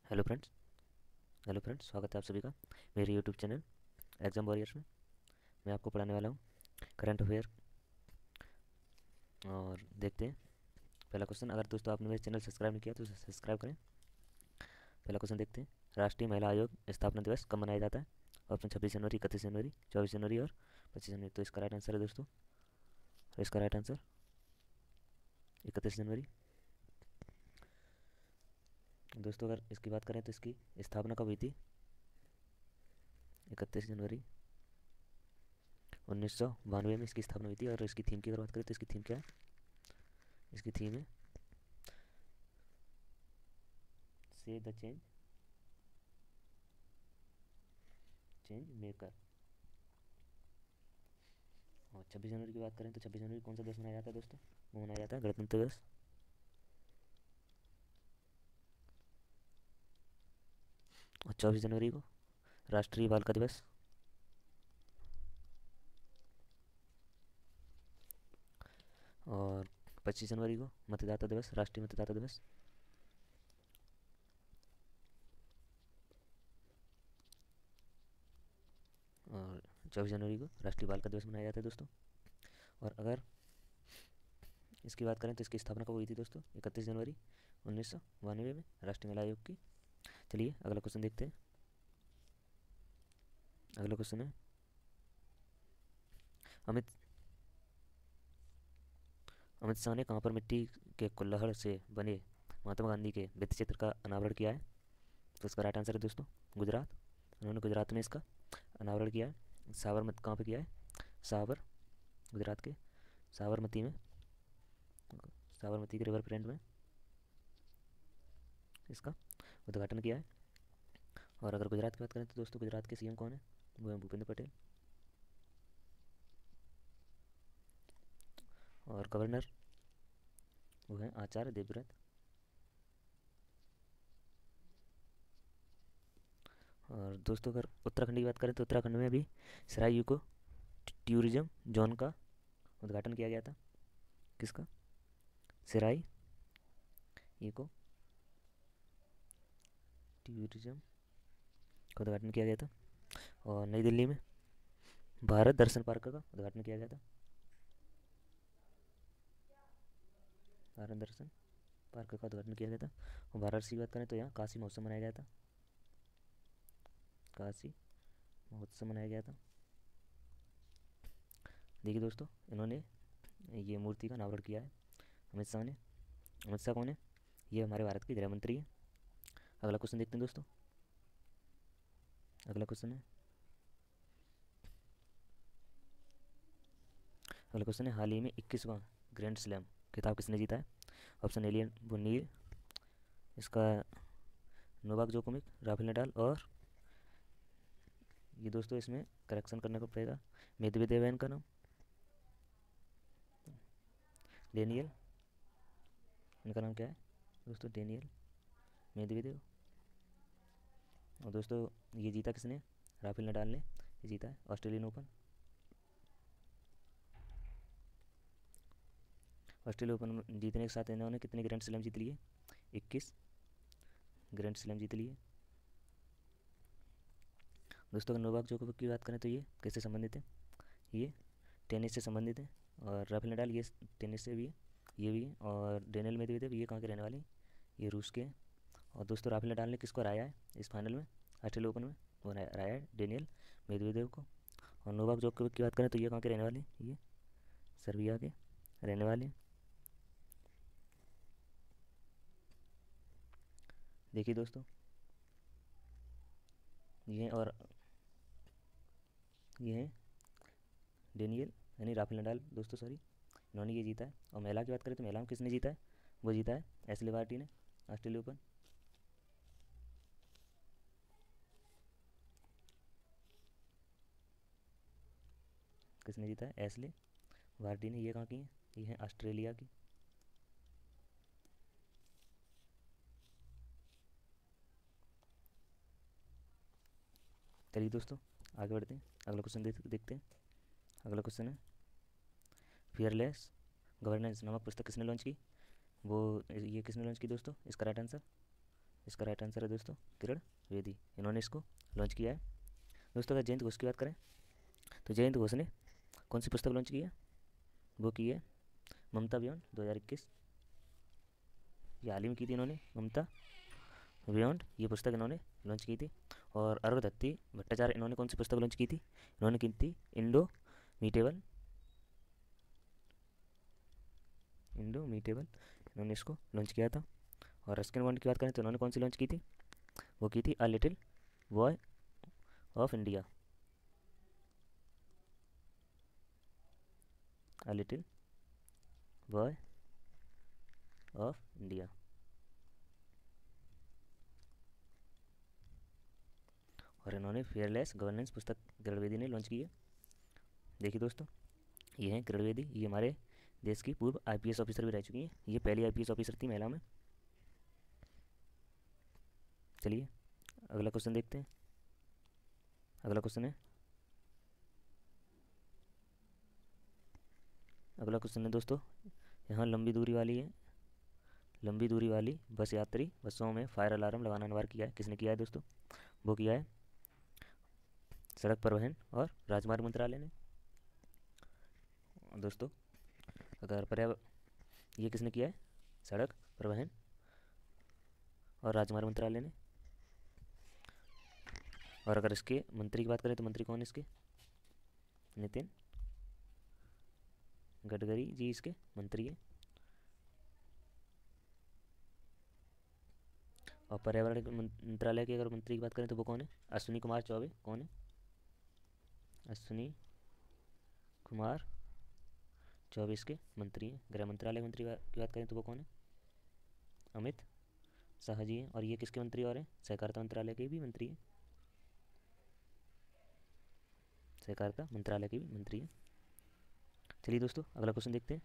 Hello friends. Hello friends, स्वागत है आप सभी का मेरे यूट्यूब चैनल एग्जाम वॉरियर्स में। मैं आपको पढ़ाने वाला हूँ करंट अफेयर। और देखते हैं पहला क्वेश्चन। अगर दोस्तों आपने मेरे चैनल सब्सक्राइब नहीं किया तो सब्सक्राइब करें। पहला क्वेश्चन देखते हैं। राष्ट्रीय महिला आयोग स्थापना दिवस कब मनाया जाता है? ऑप्शन 26 जनवरी, 31 जनवरी, 24 जनवरी और 25 जनवरी। तो इसका राइट आंसर है दोस्तों, इसका राइट आंसर 31 जनवरी। दोस्तों अगर इसकी बात करें तो इसकी स्थापना कब हुई थी? 31 जनवरी 1992 में इसकी स्थापना हुई थी। और इसकी थीम की अगर बात करें तो इसकी थीम क्या है? इसकी थीम है से द चेंज मेकर। और 26 जनवरी की बात करें तो 26 जनवरी कौन सा दिवस मनाया जाता है दोस्तों? वो मनाया जाता है गणतंत्र दिवस। और 24 जनवरी को राष्ट्रीय बालिका दिवस। और 25 जनवरी को मतदाता दिवस, राष्ट्रीय मतदाता दिवस। और 24 जनवरी को राष्ट्रीय बालिका दिवस मनाया जाता है दोस्तों। और अगर इसकी बात करें तो इसकी स्थापना कब हुई थी दोस्तों? 31 जनवरी 1992 में राष्ट्रीय महिला आयोग की। चलिए अगला क्वेश्चन देखते हैं। अगला क्वेश्चन है अमित अमित शाह ने कहाँ पर मिट्टी के कुल्हड़ से बने महात्मा गांधी के भित्ति चित्र का अनावरण किया है? तो इसका राइट आंसर है दोस्तों गुजरात। उन्होंने गुजरात में इसका अनावरण किया है। साबरमती कहाँ पे किया है? साबर, गुजरात के साबरमती में, साबरमती के रिवर फ्रंट में इसका उद्घाटन किया है। और अगर गुजरात की बात करें तो दोस्तों गुजरात के सीएम कौन है? वो है भूपेंद्र पटेल। और गवर्नर वो है आचार्य देवव्रत। और दोस्तों अगर उत्तराखंड की बात करें तो उत्तराखंड में भी सराय इको टूरिज्म जोन का उद्घाटन किया गया था। किसका? सराय इको टूरिज्म का उद्घाटन किया गया था। और नई दिल्ली में भारत दर्शन पार्क का उद्घाटन किया गया था। भारत दर्शन पार्क का उद्घाटन किया गया था। और वाराणसी की बात करें तो यहाँ काशी महोत्सव मनाया गया था। काशी महोत्सव मनाया गया था। देखिए दोस्तों इन्होंने ये मूर्ति का अनावरण किया है अमित शाह ने। अमित शाह कौन है? ये हमारे भारत के गृह मंत्री हैं। अगला क्वेश्चन देखते हैं दोस्तों। अगला क्वेश्चन है अगला क्वेश्चन है हाल ही में 21वां ग्रैंड स्लैम खिताब किसने जीता है? ऑप्शन एलियन बुनीर, इसका नोवाक जोकोविक, राफेल नडाल और ये दोस्तों इसमें करेक्शन करने को पड़ेगा, मेदवेदेव है इनका नाम, डेनियल। इनका नाम क्या है दोस्तों? Daniel Medvedev. और दोस्तों ये जीता किसने? राफेल नडाल ने ये जीता है ऑस्ट्रेलियन ओपन। ऑस्ट्रेलियन ओपन जीतने के साथ इन्होंने कितने ग्रैंड स्लैम जीत लिए? 21 ग्रैंड स्लैम जीत लिए। दोस्तों अगर नोवाक जोकोविक की बात करें तो ये किससे संबंधित है? ये टेनिस से संबंधित है। और राफेल नडाल ये टेनिस से भी है, ये भी है। और डेनियल मेदवेदेव ये कहाँ के रहने वाले हैं? ये रूस के हैं। और दोस्तों राफेल नडाल ने किसको हराया है इस फाइनल में, ऑस्ट्रेलिया ओपन में? वो हराया है डेनियल मेदवेदेव को। और नोवाक जोकोविक की बात करें तो ये कहाँ के रहने वाले हैं? ये सर्बिया के रहने वाले हैं। देखिए दोस्तों ये और ये हैं डेनियल यानी राफेल नडाल दोस्तों, सॉरी, इन्होंने ये जीता है। और महिला की बात करें तो महिला में किसने जीता है? वो जीता है एशले बार्टी ने ऑस्ट्रेलिया ओपन। किसने जीता है? एशले बार्टी ने। ये कहाँ की है? ये है ऑस्ट्रेलिया की। चलिए दोस्तों आगे बढ़ते हैं। अगला क्वेश्चन देखते हैं। अगला क्वेश्चन है फियरलेस गवर्नेंस नामक पुस्तक किसने लॉन्च की? वो ये किसने लॉन्च की दोस्तों? इसका राइट आंसर इसका राइट आंसर है दोस्तों किरण बेदी, इन्होंने इसको लॉन्च किया है। दोस्तों अगर जयंत घोष की बात करें तो जयंत घोष ने कौन सी पुस्तक लॉन्च की है? वो की है ममता बियॉन्ड 2021। ये हाल ही में की थी इन्होंने, ममता बियॉन्ड, ये पुस्तक इन्होंने लॉन्च की थी। और अरुंधति भट्टाचार्य, इन्होंने कौन सी पुस्तक लॉन्च की थी? इन्होंने की थी इंडो मीटेबल, इन्होंने इसको लॉन्च किया था। और रस्किन बॉन्ड की बात करें तो इन्होंने कौन सी लॉन्च की थी? वो की थी a little boy of India, a little boy of India. और इन्होंने फेयरलेस गवर्नेंस पुस्तक किरण बेदी ने लॉन्च की है। देखिए दोस्तों, ये हैं किरण बेदी, ये हमारे देश की पूर्व आईपीएस ऑफिसर भी रह चुकी हैं। ये पहली आईपीएस ऑफिसर थी महिला में। चलिए अगला क्वेश्चन देखते हैं। अगला क्वेश्चन है दोस्तों, यहाँ लंबी दूरी वाली बस यात्री बसों में फायर अलार्म लगाना अनिवार्य किया है। किसने किया है दोस्तों? वो किया है सड़क परिवहन और राजमार्ग मंत्रालय ने। दोस्तों अगर ये किसने किया है? सड़क परिवहन और राजमार्ग मंत्रालय ने। और अगर इसके मंत्री की बात करें तो मंत्री कौन है इसके? नितिन गडकरी जी इसके मंत्री है। और पर्यावरण मंत्रालय के अगर मंत्री की बात करें तो वो कौन है? अश्विनी कुमार चौबे। कौन है? अश्विनी कुमार चौबे इसके मंत्री हैं। गृह मंत्रालय मंत्री की बात करें तो वो कौन है? अमित शाह जी हैं। और ये किसके मंत्री और हैं? सहकारिता मंत्रालय के भी मंत्री हैं। सहकारिता मंत्रालय के भी मंत्री हैं। चलिए दोस्तों अगला क्वेश्चन देखते हैं।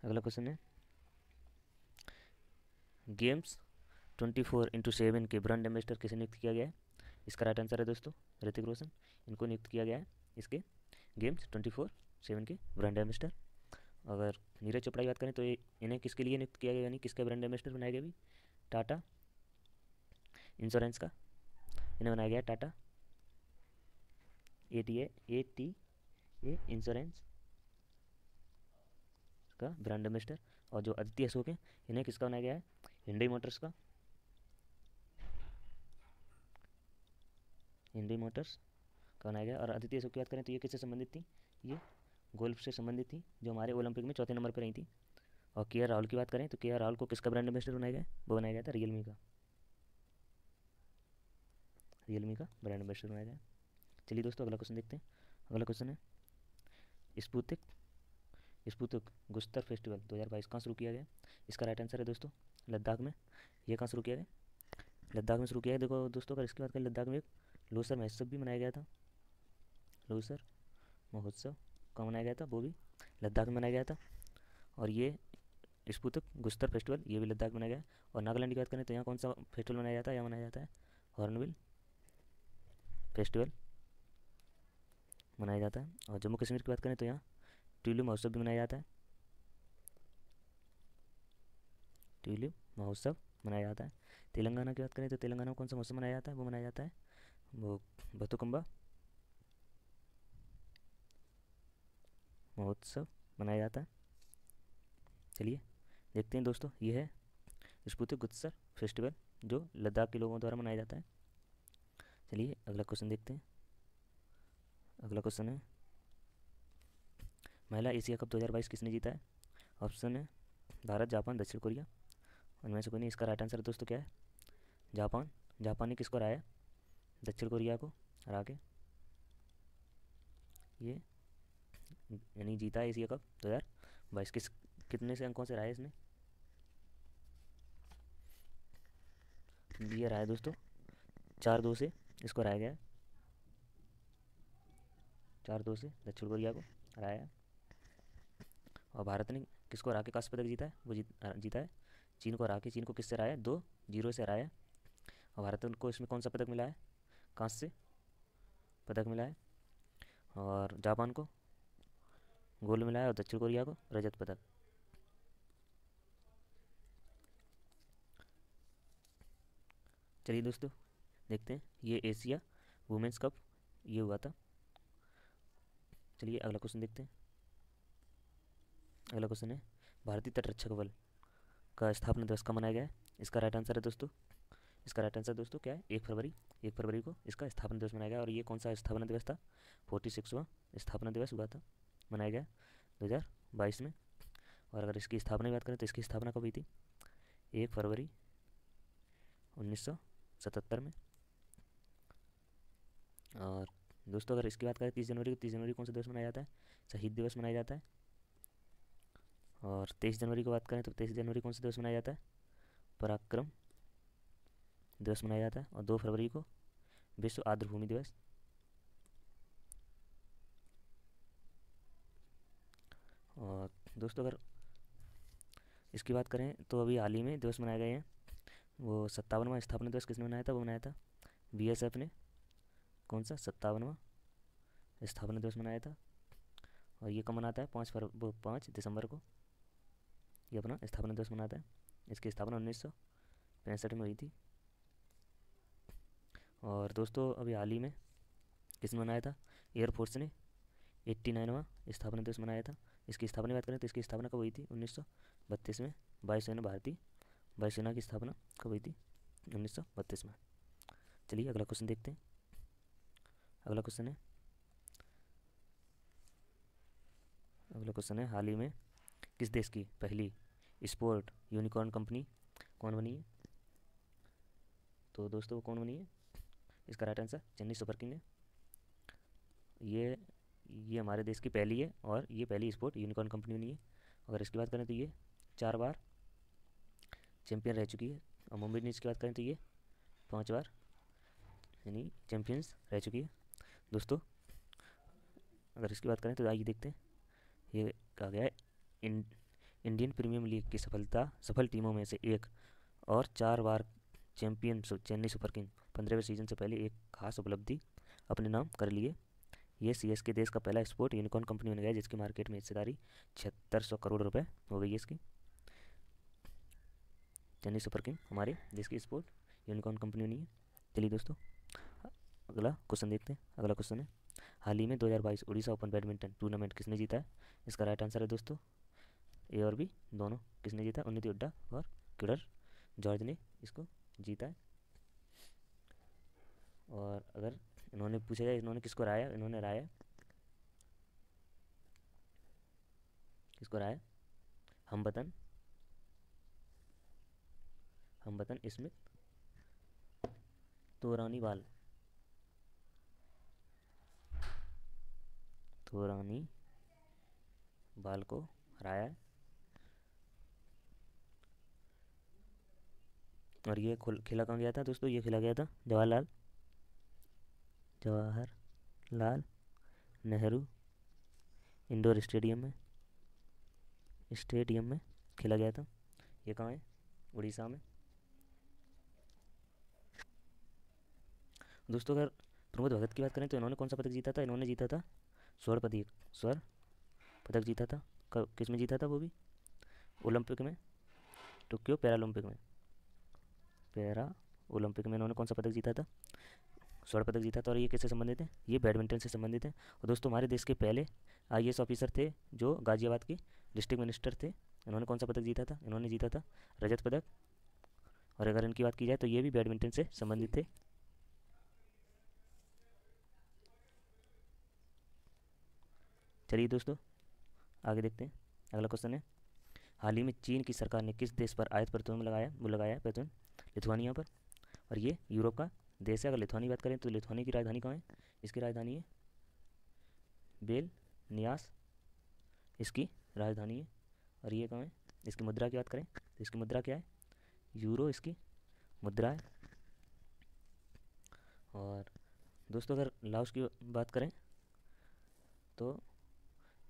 अगला क्वेश्चन है गेम्स 24x7 के ब्रांड एम्बेसडर किसे नियुक्त किया गया है? इसका राइट आंसर है दोस्तों ऋतिक रोशन, इनको नियुक्त किया गया है इसके गेम्स 24/7 के ब्रांड एम्बेसडर। अगर नीरज चोपड़ा की बात करें तो इन्हें किसके लिए नियुक्त किया गया, यानी किसका ब्रांड एम्बेसडर बनाया गया? भी टाटा इंश्योरेंस का इन्हें बनाया गया। टाटा ए इंश्योरेंस का ब्रांड एम्बेसडर। और जो आदित्य अशोक है, इन्हें किसका बनाया गया है? हिंडई मोटर्स का बनाया गया। और आदित्य अशोक की बात करें तो ये किससे संबंधित थी? ये गोल्फ से संबंधित थी, जो हमारे ओलंपिक में चौथे नंबर पर रही थी। और के आर राहुल की बात करें तो के आर राहुल को किसका ब्रांड एम्बेसडर बनाया गया? वो बनाया गया था रियलमी का ब्रांड एम्बेसडर बनाया गया। चलिए दोस्तों अगला क्वेश्चन देखते हैं। अगला क्वेश्चन है स्पुतनिक गुस्तर फेस्टिवल 2022 कहाँ शुरू किया गया? इसका राइट आंसर है दोस्तों लद्दाख में। ये कहाँ शुरू किया गया? लद्दाख में शुरू किया है। देखो दोस्तों अगर इसकी बात करें, लद्दाख में एक लोसर महोत्सव भी मनाया गया था। लोसर महोत्सव कहाँ मनाया गया था? वो भी लद्दाख में मनाया गया था। और ये स्पुतनिक गुस्तर फेस्टिवल ये भी लद्दाख में मनाया गया। और नागालैंड की बात करें तो यहाँ कौन सा फेस्टिवल मनाया जाता है? यहाँ मनाया जाता है हॉर्नबिल फेस्टिवल मनाया जाता है। और जम्मू कश्मीर की बात करें तो यहाँ ट्यूलिप महोत्सव भी मनाया जाता है। ट्यूलिप महोत्सव मनाया जाता है। तेलंगाना की बात करें तो तेलंगाना में कौन सा महोत्सव मनाया जाता है? वो मनाया जाता है वो बतुकम्बा महोत्सव मनाया जाता है। चलिए देखते हैं दोस्तों, ये है स्पुतनिक गुस्तर फेस्टिवल जो लद्दाख के लोगों द्वारा मनाया जाता है। चलिए अगला क्वेश्चन देखते हैं। अगला क्वेश्चन है महिला एशिया कप 2022 किसने जीता है? ऑप्शन है भारत, जापान, दक्षिण कोरिया। उनमें से कोई नहीं। इसका राइट आंसर दोस्तों क्या है? जापान। जापान ने किसको हराया? दक्षिण कोरिया को हरा के ये यानी जीता है एशिया कप 2022। कितने से अंकों से हराया इसने? ये हराया दोस्तों 4-2 से इसको हराया गया है। 4-2 से दक्षिण कोरिया को हराया है। और भारत ने किसको हरा के कांस्य पदक जीता है? वो जीता है चीन को हरा के। चीन को किससे हराया? 2-0 से हराया। और भारत को इसमें कौन सा पदक मिला है? कांस्य पदक मिला है। और जापान को गोल्ड मिला है और दक्षिण कोरिया को रजत पदक। चलिए दोस्तों देखते हैं, ये एशिया वुमेंस कप ये हुआ था। चलिए अगला क्वेश्चन देखते हैं। अगला क्वेश्चन है, भारतीय तटरक्षक बल का स्थापना दिवस कब मनाया गया है? इसका राइट आंसर है दोस्तों, इसका राइट आंसर दोस्तों क्या है? 1 फरवरी। 1 फरवरी को इसका स्थापना दिवस मनाया गया। और ये कौन सा स्थापना दिवस था? 46वां स्थापना दिवस हुआ था, मनाया गया 2022 में। और अगर इसकी स्थापना की बात करें तो इसकी स्थापना कब हुई थी? 1 फरवरी 1977 में। और दोस्तों अगर इसकी बात करें 30 जनवरी को, 30 जनवरी कौन सा दिवस मनाया जाता है? शहीद दिवस मनाया जाता है। और 23 जनवरी की बात करें तो 23 जनवरी कौन सा दिवस मनाया जाता है? पराक्रम दिवस मनाया जाता है। और 2 फरवरी को विश्व आर्द्रभूमि दिवस। और दोस्तों अगर इसकी बात करें तो अभी हाल ही में दिवस मनाए गए हैं, वो 57वां स्थापना दिवस किसने मनाया था? वो मनाया था बीएसएफ ने। कौन सा? 57वां स्थापना दिवस मनाया था। और ये कब मनाता है? 5 दिसंबर को ये अपना स्थापना दिवस मनाता है। इसकी स्थापना 1965 में हुई थी। और दोस्तों अभी हाल ही में किसने मनाया था? एयरफोर्स ने 89वां स्थापना दिवस मनाया था। इसकी स्थापना की बात करें तो इसकी स्थापना कब हुई थी? 1932 में। वायुसेना भारतीय वायुसेना की स्थापना कब हुई थी? 1932 में। चलिए अगला क्वेश्चन देखते हैं। अगला क्वेश्चन है, अगला क्वेश्चन है, हाल ही में किस देश की पहली स्पोर्ट यूनिकॉर्न कंपनी कौन बनी है? तो दोस्तों वो कौन बनी है? इसका right answer Chennai super king है। ये हमारे देश की पहली है और ये पहली स्पोर्ट यूनिकॉर्न कंपनी बनी है। अगर इसकी बात करें तो ये 4 बार चैंपियन रह चुकी है। और मुंबई इंडियंस की बात करें तो ये 5 बार यानी चैंपियंस रह चुकी है। दोस्तों अगर इसकी बात करें तो आइए देखते हैं, ये कहा गया है इंडियन प्रीमियर लीग की सफल टीमों में से एक और 4 बार चैंपियन चेन्नई सुपर किंग 15वें सीजन से पहले एक खास उपलब्धि अपने नाम कर लिए। ये सीएसके देश का पहला स्पोर्ट यूनिकॉर्न कंपनी बन गया जिसकी मार्केट में हिस्सेदारी 7600 करोड़ रुपए हो गई है इसकी। चेन्नई सुपर किंग हमारे देश की स्पोर्ट यूनिकॉर्न कंपनी बनी है। चलिए दोस्तों अगला क्वेश्चन देखते हैं। अगला क्वेश्चन है, हाल ही में 2022 उड़ीसा ओपन बैडमिंटन टूर्नामेंट किसने जीता है? इसका राइट आंसर है दोस्तों ए और बी दोनों। किसने जीता? उन्नति हुड्डा और किडर जॉर्ज ने इसको जीता है। और अगर इन्होंने पूछा जाए इन्होंने किसको राया, इन्होंने राया किसको राया? हमवतन स्मिथ तोरानीवाल को हराया है। और ये खेला कहाँ गया था दोस्तों? ये खेला गया था जवाहरलाल नेहरू इंडोर स्टेडियम में खेला गया था। ये कहाँ है? उड़ीसा में। दोस्तों अगर प्रमोद भगत की बात करें तो इन्होंने कौन सा पदक जीता था? इन्होंने जीता था स्वर्ण पदक जीता था। किस में जीता था? वो भी ओलंपिक में, टोक्यो पैरा ओलंपिक में इन्होंने कौन सा पदक जीता था? स्वर्ण पदक जीता था। और ये किससे संबंधित है? ये बैडमिंटन से संबंधित है। और दोस्तों हमारे देश के पहले आईएएस ऑफिसर थे जो गाजियाबाद के डिस्ट्रिक्ट मिनिस्टर थे। इन्होंने कौन सा पदक जीता था? इन्होंने जीता था रजत पदक। और अगर इनकी बात की जाए तो ये भी बैडमिंटन से संबंधित थे। चलिए दोस्तों आगे देखते हैं। अगला क्वेश्चन है, हाल ही में चीन की सरकार ने किस देश पर आयत प्रतिबंध लगाया? वो लगाया प्रतिबंध लिथुआनिया पर। और ये यूरोप का देश है। अगर लिथुआनी बात करें तो लिथुआनिया की राजधानी कहाँ है? इसकी राजधानी है विल्नियस, इसकी राजधानी है। और ये कहाँ है? इसकी मुद्रा की बात करें तो इसकी मुद्रा क्या है? यूरो इसकी मुद्रा है। और दोस्तों अगर लाओस की बात करें तो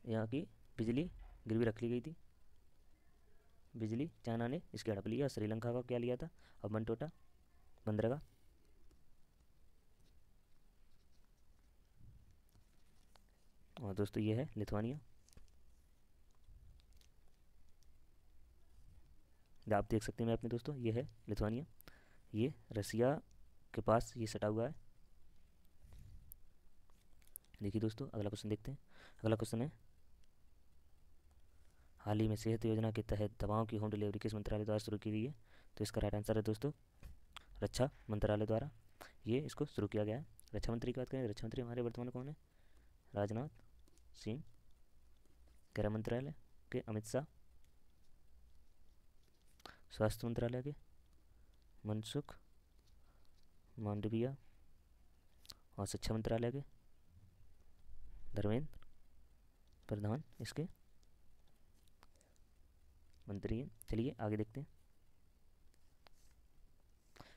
यहाँ की बिजली गिरवी रख ली गई थी। बिजली चाइना ने इसकी हड़प लिया। श्रीलंका का क्या लिया था? हम्बनटोटा बंदरगाह। और दोस्तों ये है लिथुआनिया। आप देख सकते हैं अपने दोस्तों, ये है लिथुआनिया। ये रसिया के पास ये सटा हुआ है। देखिए दोस्तों, अगला क्वेश्चन देखते हैं। अगला क्वेश्चन है, हाल ही में सेहत योजना के तहत दवाओं की होम डिलीवरी किस मंत्रालय द्वारा शुरू की गई है? तो इसका राइट आंसर है दोस्तों रक्षा मंत्रालय द्वारा ये इसको शुरू किया गया है। रक्षा मंत्री की बात करें, रक्षा मंत्री हमारे वर्तमान कौन है? राजनाथ सिंह। गृह मंत्रालय के अमित शाह। स्वास्थ्य मंत्रालय के मनसुख मांडविया। और शिक्षा मंत्रालय के धर्मेंद्र प्रधान इसके मंत्री हैं। चलिए आगे देखते हैं।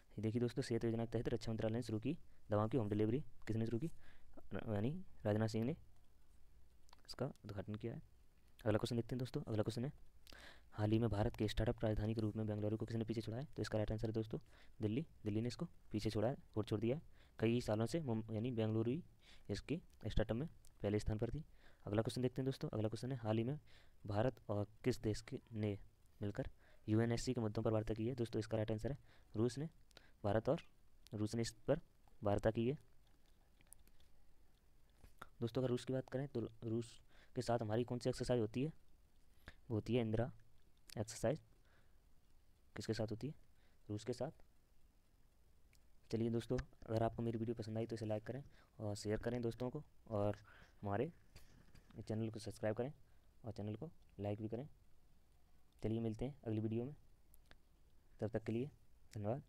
ये देखिए दोस्तों, सेहत योजना के तहत रक्षा मंत्रालय ने शुरू की दवाओं की होम डिलीवरी। किसने शुरू की? यानी राजनाथ सिंह ने इसका उद्घाटन किया है। अगला क्वेश्चन देखते हैं दोस्तों। अगला क्वेश्चन है, हाल ही में भारत के स्टार्टअप राजधानी के रूप में बेंगलुरु को किसने पीछे छोड़ा है? तो इसका राइट आंसर है दोस्तों दिल्ली। दिल्ली ने इसको पीछे छोड़ा है और छोड़ दिया है। कई सालों से यानी बेंगलुरु ही इसके स्टार्टअप में पहले स्थान पर थी। अगला क्वेश्चन देखते हैं दोस्तों। अगला क्वेश्चन है, हाल ही में भारत और किस देश के ने मिलकर यूएनएससी के मुद्दों पर वार्ता की है? दोस्तों इसका राइट आंसर है रूस ने। भारत और रूस ने इस पर वार्ता की है। दोस्तों अगर रूस की बात करें तो रूस के साथ हमारी कौन सी एक्सरसाइज होती है? वो होती है इंदिरा एक्सरसाइज। किसके साथ होती है? रूस के साथ। चलिए दोस्तों, अगर आपको मेरी वीडियो पसंद आई तो इसे लाइक करें और शेयर करें दोस्तों को, और हमारे चैनल को सब्सक्राइब करें और चैनल को लाइक भी करें। चलिए मिलते हैं अगली वीडियो में, तब तक के लिए धन्यवाद।